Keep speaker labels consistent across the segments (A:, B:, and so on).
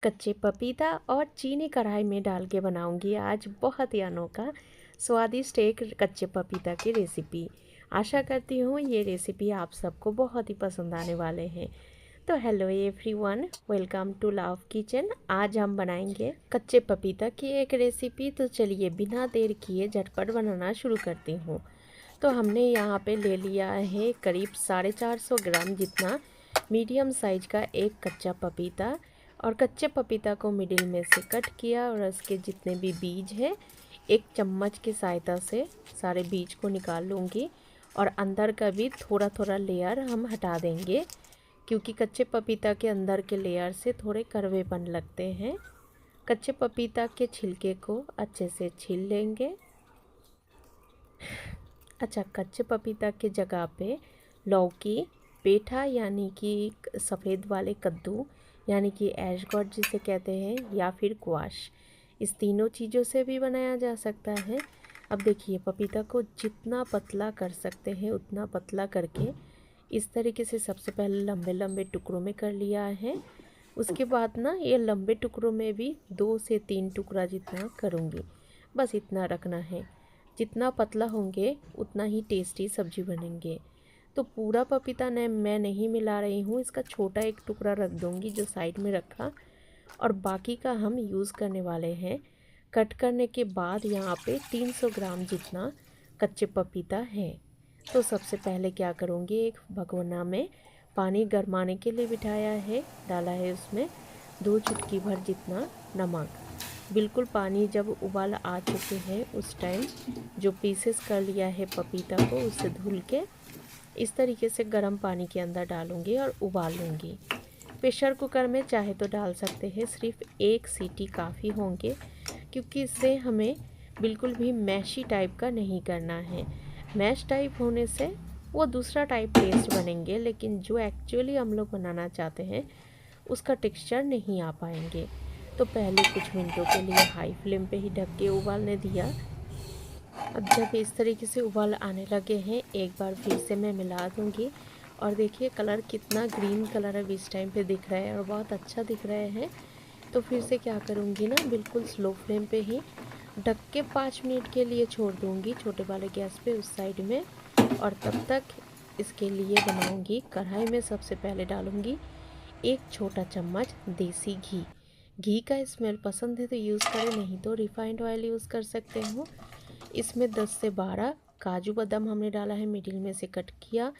A: कच्चे पपीता और चीनी कढ़ाई में डाल के बनाऊंगी आज बहुत ही अनोखा स्वादिष्ट एक कच्चे पपीता की रेसिपी। आशा करती हूँ ये रेसिपी आप सबको बहुत ही पसंद आने वाले हैं। तो hello everyone, welcome to Love Kitchen. आज हम बनाएंगे कच्चे पपीता की एक रेसिपी। तो चलिए बिना देर किए झटपट बनाना शुरू करती हूँ। तो हमने यहाँ पे ले लिया है करीब 450 ग्राम जितना मीडियम साइज का एक कच्चा पपीता। और कच्चे पपीता को मिडिल में से कट किया और उसके जितने भी बीज हैं एक चम्मच की सहायता से सारे बीज को निकाल लूँगी। और अंदर का भी थोड़ा थोड़ा लेयर हम हटा देंगे, क्योंकि कच्चे पपीता के अंदर के लेयर से थोड़े कड़वेपन लगते हैं। कच्चे पपीता के छिलके को अच्छे से छील लेंगे। अच्छा, कच्चे पपीता के जगह पे लौकी, पेठा यानी कि सफ़ेद वाले कद्दू यानी कि एशगॉट जिसे कहते हैं, या फिर क्वाश, इस तीनों चीज़ों से भी बनाया जा सकता है। अब देखिए पपीता को जितना पतला कर सकते हैं उतना पतला करके इस तरीके से सबसे पहले लंबे लंबे टुकड़ों में कर लिया है। उसके बाद ना ये लंबे टुकड़ों में भी 2 से 3 टुकड़ा जितना करूँगी, बस इतना रखना है। जितना पतला होंगे उतना ही टेस्टी सब्जी बनेंगे। तो पूरा पपीता ने मैं नहीं मिला रही हूँ, इसका छोटा एक टुकड़ा रख दूँगी जो साइड में रखा, और बाकी का हम यूज़ करने वाले हैं। कट करने के बाद यहाँ पे 300 ग्राम जितना कच्चे पपीता है। तो सबसे पहले क्या करूँगी, एक भगोना में पानी गरमाने के लिए बिठाया है, डाला है उसमें 2 चुटकी भर जितना नमक। बिल्कुल पानी जब उबाल आ चुके हैं उस टाइम जो पीसेस कर लिया है पपीता को उसे धुल के इस तरीके से गर्म पानी के अंदर डालूंगी और उबाल लूँगी। प्रेशर कुकर में चाहे तो डाल सकते हैं, सिर्फ एक सीटी काफ़ी होंगे, क्योंकि इससे हमें बिल्कुल भी मैशी टाइप का नहीं करना है। मैश टाइप होने से वो दूसरा टाइप टेस्ट बनेंगे, लेकिन जो एक्चुअली हम लोग बनाना चाहते हैं उसका टेक्सचर नहीं आ पाएंगे। तो पहले कुछ मिनटों के लिए हाई फ्लेम पे ही ढक के उबालने दिया। अब जब इस तरीके से उबाल आने लगे हैं एक बार फिर से मैं मिला दूंगी। और देखिए कलर कितना ग्रीन कलर अब इस टाइम पे दिख रहा है और बहुत अच्छा दिख रहे हैं। तो फिर से क्या करूँगी ना, बिल्कुल स्लो फ्लेम पे ही ढक के 5 मिनट के लिए छोड़ दूँगी छोटे वाले गैस पे उस साइड में। और तब तक इसके लिए बनाऊँगी, कढ़ाई में सबसे पहले डालूँगी एक छोटा चम्मच देसी घी। घी का स्मेल पसंद है तो यूज़ करें, नहीं तो रिफाइंड ऑयल यूज़ कर सकते हो। इसमें 10 से 12 काजू बादाम हमने डाला है, मिडिल में से कट किया,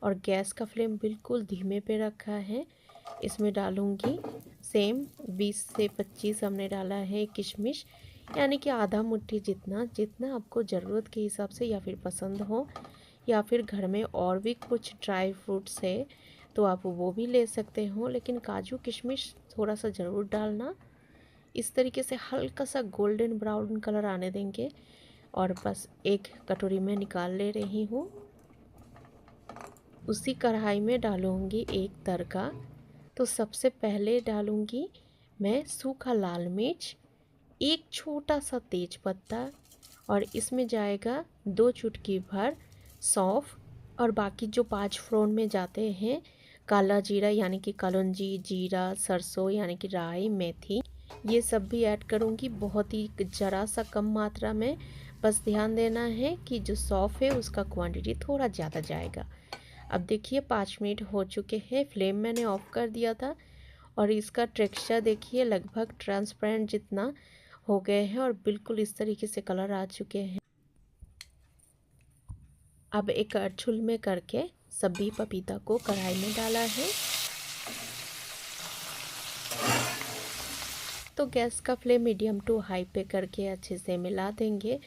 A: और गैस का फ्लेम बिल्कुल धीमे पे रखा है। इसमें डालूंगी सेम 20 से 25 हमने डाला है किशमिश, यानी कि आधा मुट्ठी जितना, जितना आपको ज़रूरत के हिसाब से या फिर पसंद हो, या फिर घर में और भी कुछ ड्राई फ्रूट्स है तो आप वो भी ले सकते हो, लेकिन काजू किशमिश थोड़ा सा ज़रूर डालना। इस तरीके से हल्का सा गोल्डन ब्राउन कलर आने देंगे और बस एक कटोरी में निकाल ले रही हूँ। उसी कढ़ाई में डालूँगी एक तड़का। तो सबसे पहले डालूँगी मैं सूखा लाल मिर्च, एक छोटा सा तेज पत्ता, और इसमें जाएगा 2 चुटकी भर सौंफ, और बाकी जो 5 फोड़न में जाते हैं काला जीरा यानी कि कलौंजी, जीरा, सरसों यानी कि राई, मेथी, ये सब भी ऐड करूँगी बहुत ही ज़रा सा कम मात्रा में। बस ध्यान देना है कि जो सौंफ है उसका क्वांटिटी थोड़ा ज़्यादा जाएगा। अब देखिए 5 मिनट हो चुके हैं, फ्लेम मैंने ऑफ कर दिया था, और इसका टेक्सचर देखिए लगभग ट्रांसपेरेंट जितना हो गए हैं और बिल्कुल इस तरीके से कलर आ चुके हैं। अब एक करछुल में करके सभी पपीता को कढ़ाई में डाला है। तो गैस का फ्लेम मीडियम टू हाई पे करके अच्छे से मिला देंगे।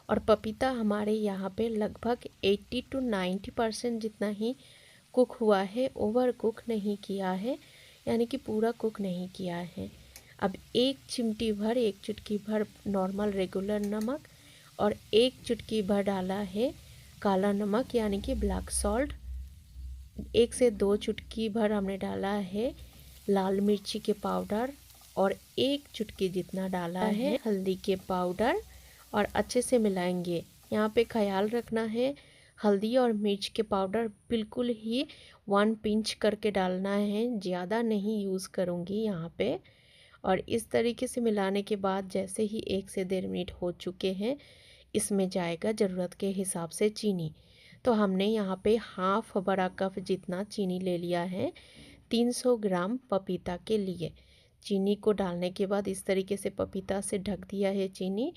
A: और पपीता हमारे यहाँ पे लगभग 80 to 90% जितना ही कुक हुआ है, ओवर कुक नहीं किया है, यानी कि पूरा कुक नहीं किया है। अब एक चिमटी भर, एक चुटकी भर नॉर्मल रेगुलर नमक, और एक चुटकी भर डाला है काला नमक यानी कि ब्लैक सॉल्ट। 1 से 2 चुटकी भर हमने डाला है लाल मिर्ची के पाउडर, और एक चुटकी जितना डाला है हल्दी के पाउडर, और अच्छे से मिलाएंगे। यहाँ पे ख्याल रखना है हल्दी और मिर्च के पाउडर बिल्कुल ही 1 पिंच करके डालना है, ज़्यादा नहीं यूज़ करूँगी यहाँ पे। और इस तरीके से मिलाने के बाद जैसे ही 1 से 1.5 मिनट हो चुके हैं, इसमें जाएगा ज़रूरत के हिसाब से चीनी। तो हमने यहाँ पे हाफ बड़ा कप जितना चीनी ले लिया है 300 ग्राम पपीता के लिए। चीनी को डालने के बाद इस तरीके से पपीता से ढक दिया है चीनी,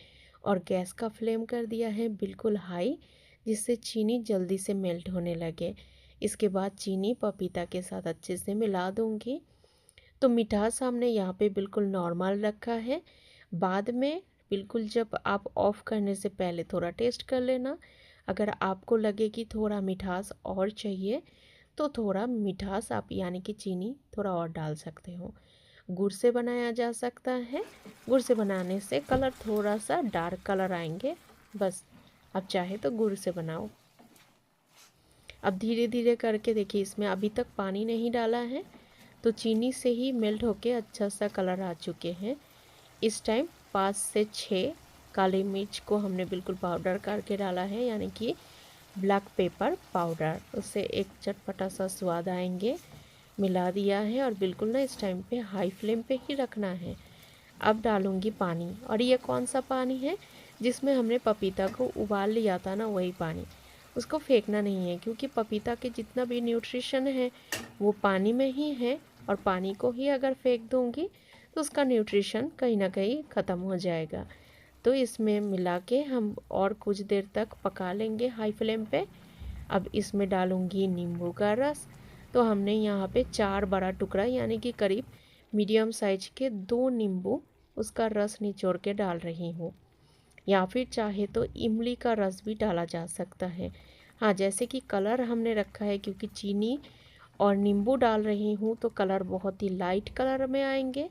A: और गैस का फ्लेम कर दिया है बिल्कुल हाई, जिससे चीनी जल्दी से मेल्ट होने लगे। इसके बाद चीनी पपीता के साथ अच्छे से मिला दूंगी। तो मिठास हमने यहाँ पे बिल्कुल नॉर्मल रखा है। बाद में बिल्कुल जब आप ऑफ़ करने से पहले थोड़ा टेस्ट कर लेना। अगर आपको लगे कि थोड़ा मिठास और चाहिए तो थोड़ा मिठास आप यानी कि चीनी थोड़ा और डाल सकते हो। गुड़ से बनाया जा सकता है। गुड़ से बनाने से कलर थोड़ा सा डार्क कलर आएंगे, बस आप चाहे तो गुड़ से बनाओ। अब धीरे धीरे करके देखिए, इसमें अभी तक पानी नहीं डाला है, तो चीनी से ही मेल्ट होके अच्छा सा कलर आ चुके हैं। इस टाइम 5 से 6 काली मिर्च को हमने बिल्कुल पाउडर करके डाला है, यानी कि ब्लैक पेपर पाउडर, उससे एक चटपटा सा स्वाद आएंगे। मिला दिया है और बिल्कुल ना इस टाइम पे हाई फ्लेम पे ही रखना है। अब डालूंगी पानी, और ये कौन सा पानी है? जिसमें हमने पपीता को उबाल लिया था ना, वही पानी। उसको फेंकना नहीं है, क्योंकि पपीता के जितना भी न्यूट्रिशन है वो पानी में ही है, और पानी को ही अगर फेंक दूंगी तो उसका न्यूट्रिशन कहीं ना कहीं ख़त्म हो जाएगा। तो इसमें मिला के हम और कुछ देर तक पका लेंगे हाई फ्लेम पे। अब इसमें डालूंगी नींबू का रस। तो हमने यहाँ पे 4 बड़ा टुकड़ा यानी कि करीब मीडियम साइज के 2 नींबू, उसका रस निचोड़ के डाल रही हूँ। या फिर चाहे तो इमली का रस भी डाला जा सकता है। हाँ, जैसे कि कलर हमने रखा है, क्योंकि चीनी और नींबू डाल रही हूँ तो कलर बहुत ही लाइट कलर में आएंगे,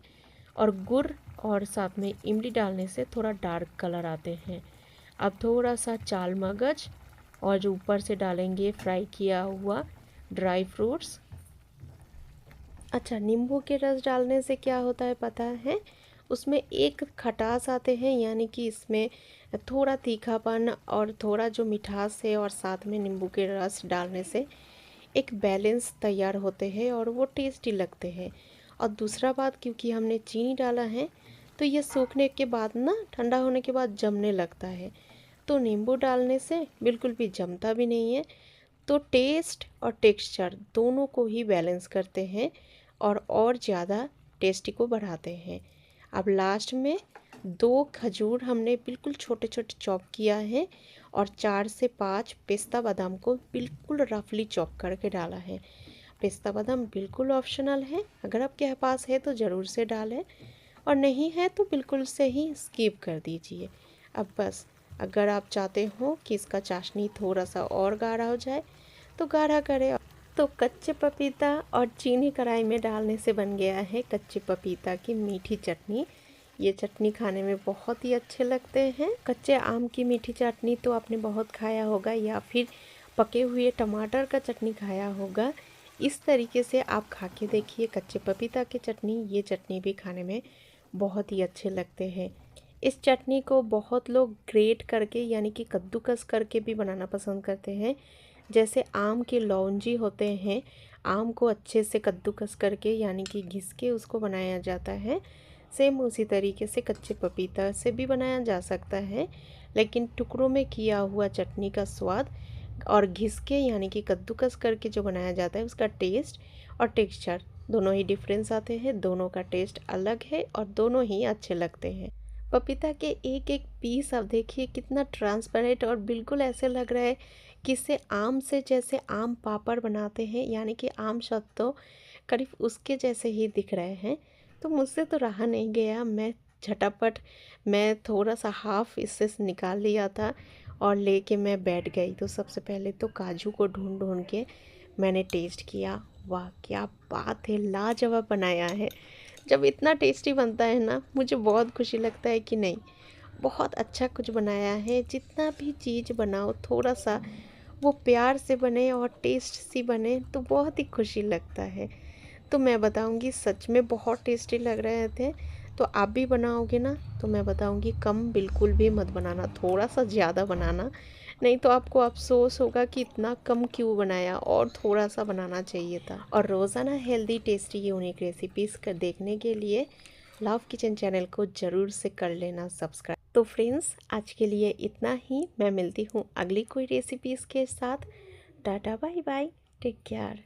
A: और गुड़ और साथ में इमली डालने से थोड़ा डार्क कलर आते हैं। अब थोड़ा सा चाल मगज, और जो ऊपर से डालेंगे फ्राई किया हुआ ड्राई फ्रूट्स। अच्छा, नींबू के रस डालने से क्या होता है पता है? उसमें एक खटास आते हैं, यानी कि इसमें थोड़ा तीखापन और थोड़ा जो मिठास है, और साथ में नींबू के रस डालने से एक बैलेंस तैयार होते हैं और वो टेस्टी लगते हैं। और दूसरा बात, क्योंकि हमने चीनी डाला है तो ये सूखने के बाद ना, ठंडा होने के बाद जमने लगता है, तो नींबू डालने से बिल्कुल भी जमता भी नहीं है। तो टेस्ट और टेक्सचर दोनों को ही बैलेंस करते हैं और ज़्यादा टेस्टी को बढ़ाते हैं। अब लास्ट में 2 खजूर हमने बिल्कुल छोटे छोटे चॉप किया है, और 4 से 5 पिस्ता बादाम को बिल्कुल रफली चॉप करके डाला है। पिस्ता बादाम बिल्कुल ऑप्शनल है, अगर आपके पास है तो ज़रूर से डालें, और नहीं है तो बिल्कुल से ही स्किप कर दीजिए। अब बस, अगर आप चाहते हो कि इसका चाशनी थोड़ा सा और गाढ़ा हो जाए तो गाढ़ा करें। तो कच्चे पपीता और चीनी कढ़ाई में डालने से बन गया है कच्चे पपीता की मीठी चटनी। ये चटनी खाने में बहुत ही अच्छे लगते हैं। कच्चे आम की मीठी चटनी तो आपने बहुत खाया होगा, या फिर पके हुए टमाटर का चटनी खाया होगा। इस तरीके से आप खा के देखिए कच्चे पपीता की चटनी। ये चटनी भी खाने में बहुत ही अच्छे लगते हैं। इस चटनी को बहुत लोग ग्रेट करके यानी कि कद्दूकस करके भी बनाना पसंद करते हैं। जैसे आम के लौंजी होते हैं, आम को अच्छे से कद्दूकस करके यानी कि घिस के उसको बनाया जाता है, सेम उसी तरीके से कच्चे पपीता से भी बनाया जा सकता है। लेकिन टुकड़ों में किया हुआ चटनी का स्वाद और घिस के यानी कि कद्दूकस करके जो बनाया जाता है, उसका टेस्ट और टेक्सचर दोनों ही डिफरेंस आते हैं। दोनों का टेस्ट अलग है और दोनों ही अच्छे लगते हैं। पपीता के एक एक पीस आप देखिए कितना ट्रांसपेरेंट, और बिल्कुल ऐसे लग रहा है कि इससे आम से जैसे आम पापड़ बनाते हैं, यानी कि आम सत्तू करीब उसके जैसे ही दिख रहे हैं। तो मुझसे तो रहा नहीं गया, मैं झटापट मैं थोड़ा सा हाफ इससे निकाल लिया था और लेके मैं बैठ गई। तो सबसे पहले तो काजू को ढूंढ ढूंढ के मैंने टेस्ट किया। वाह क्या बात है, लाजवाब बनाया है। जब इतना टेस्टी बनता है ना, मुझे बहुत खुशी लगता है कि नहीं, बहुत अच्छा कुछ बनाया है। जितना भी चीज़ बनाओ थोड़ा सा वो प्यार से बने और टेस्ट सी बने तो बहुत ही खुशी लगता है। तो मैं बताऊंगी सच में बहुत टेस्टी लग रहे थे। तो आप भी बनाओगे ना तो मैं बताऊंगी कम बिल्कुल भी मत बनाना, थोड़ा सा ज़्यादा बनाना, नहीं तो आपको अफसोस होगा कि इतना कम क्यों बनाया और थोड़ा सा बनाना चाहिए था। और रोज़ाना हेल्दी टेस्टी यूनिक रेसिपीज़ कर देखने के लिए लव किचन चैनल को ज़रूर से कर लेना सब्सक्राइब। तो फ्रेंड्स, आज के लिए इतना ही। मैं मिलती हूँ अगली कोई रेसिपीज़ के साथ। Tata bye bye, take care.